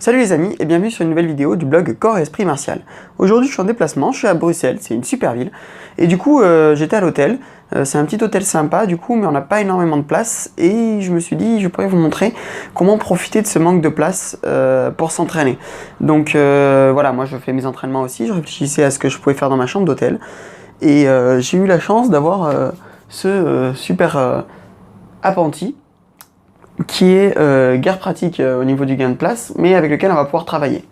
Salut les amis et bienvenue sur une nouvelle vidéo du blog Corps et Esprit Martial. Aujourd'hui je suis en déplacement, je suis à Bruxelles, c'est une super ville. Et du coup j'étais à l'hôtel, c'est un petit hôtel sympa du coup mais on n'a pas énormément de place. Et je me suis dit je pourrais vous montrer comment profiter de ce manque de place pour s'entraîner. Donc voilà, moi je fais mes entraînements aussi, je réfléchissais à ce que je pouvais faire dans ma chambre d'hôtel. Et j'ai eu la chance d'avoir ce super appentis qui est guère pratique au niveau du gain de place, mais avec lequel on va pouvoir travailler.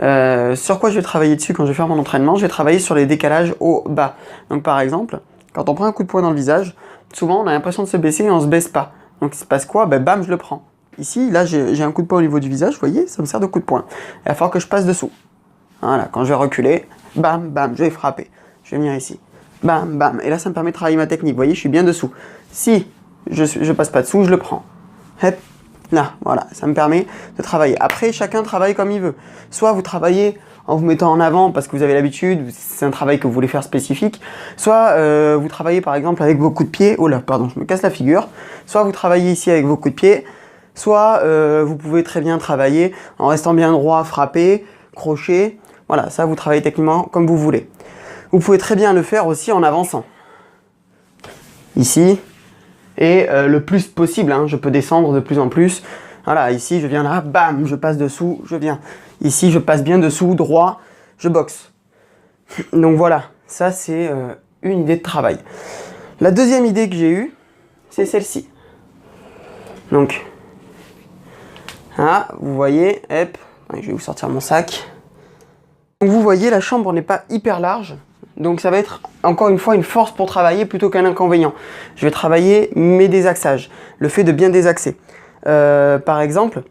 Sur quoi je vais travailler dessus quand je vais faire mon entraînement? Je vais travailler sur les décalages haut bas. Donc par exemple, quand on prend un coup de poing dans le visage, souvent on a l'impression de se baisser et on se baisse pas. Donc il se passe quoi? Bam, je le prends. Ici, là j'ai un coup de poing au niveau du visage, vous voyez, ça me sert de coup de poing. Il va falloir que je passe dessous. Voilà, quand je vais reculer, bam, bam, je vais frapper. Je vais venir ici. Bam, bam. Et là ça me permet de travailler ma technique, vous voyez, je suis bien dessous. Si je passe pas dessous, je le prends. Hop, là, voilà, ça me permet de travailler. Après, chacun travaille comme il veut. Soit vous travaillez en vous mettant en avant parce que vous avez l'habitude, c'est un travail que vous voulez faire spécifique. Soit vous travaillez par exemple avec vos coups de pied. Oh là, pardon, je me casse la figure. Soit vous travaillez ici avec vos coups de pied. Soit vous pouvez très bien travailler en restant bien droit, frapper, crochet. Voilà, ça vous travaillez techniquement comme vous voulez. Vous pouvez très bien le faire aussi en avançant. Ici. Et le plus possible, hein, je peux descendre de plus en plus. Voilà, ici je viens là, bam, je passe dessous, je viens. Ici je passe bien dessous, droit, je boxe. Donc voilà, ça c'est une idée de travail. La deuxième idée que j'ai eue, c'est celle-ci. Donc, là, vous voyez, hop, je vais vous sortir mon sac. Donc vous voyez, la chambre n'est pas hyper large. Donc ça va être encore une fois une force pour travailler plutôt qu'un inconvénient. Je vais travailler mes désaxages, le fait de bien désaxer. Par exemple,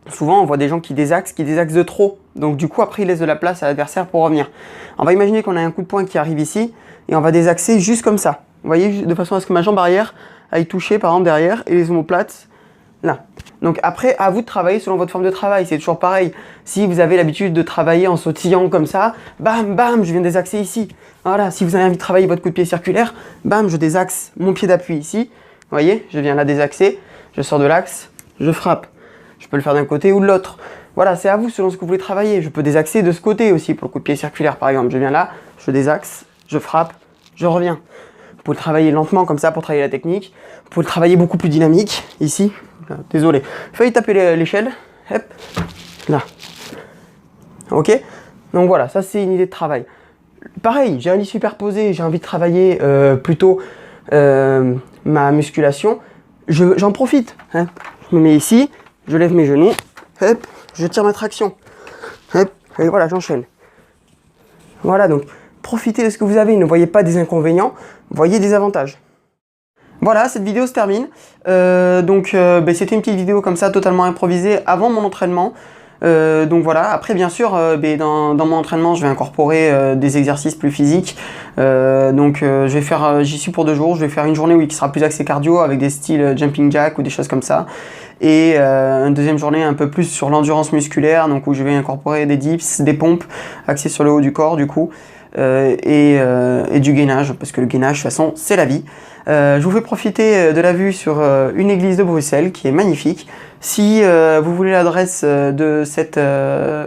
souvent on voit des gens qui désaxent de trop. Donc du coup après ils laissent de la place à l'adversaire pour revenir. On va imaginer qu'on a un coup de poing qui arrive ici et on va désaxer juste comme ça. Vous voyez, de façon à ce que ma jambe arrière aille toucher par exemple derrière et les omoplates là. Donc après, à vous de travailler selon votre forme de travail, c'est toujours pareil. Si vous avez l'habitude de travailler en sautillant comme ça, bam, bam, je viens désaxer ici. Voilà, si vous avez envie de travailler votre coup de pied circulaire, bam, je désaxe mon pied d'appui ici. Vous voyez, je viens là désaxer, je sors de l'axe, je frappe. Je peux le faire d'un côté ou de l'autre. Voilà, c'est à vous selon ce que vous voulez travailler. Je peux désaxer de ce côté aussi pour le coup de pied circulaire par exemple. Je viens là, je désaxe, je frappe, je reviens. Vous pouvez le travailler lentement comme ça pour travailler la technique. Vous pouvez le travailler beaucoup plus dynamique ici. Désolé. Failli taper l'échelle. Hop. Là. Ok. Donc voilà, ça c'est une idée de travail. Pareil, j'ai un lit superposé, j'ai envie de travailler plutôt ma musculation. J'en profite. Hein. Je me mets ici, je lève mes genoux. Hop. Je tire ma traction. Hop. Et voilà, j'enchaîne. Voilà, donc profitez de ce que vous avez. Ne voyez pas des inconvénients, voyez des avantages. Voilà, cette vidéo se termine. C'était une petite vidéo comme ça, totalement improvisée avant mon entraînement. Donc voilà, après bien sûr, dans mon entraînement, je vais incorporer des exercices plus physiques. J'y suis pour 2 jours, je vais faire une journée qui sera plus axée cardio avec des styles jumping jack ou des choses comme ça. Et une deuxième journée un peu plus sur l'endurance musculaire, donc où je vais incorporer des dips, des pompes axées sur le haut du corps du coup. Et du gainage, parce que le gainage de toute façon c'est la vie. Je vous fais profiter de la vue sur une église de Bruxelles qui est magnifique. Si vous voulez l'adresse de cette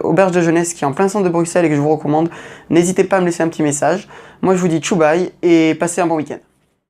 auberge de jeunesse qui est en plein centre de Bruxelles et que je vous recommande, n'hésitez pas à me laisser un petit message. Moi je vous dis tchou bye et passez un bon week-end.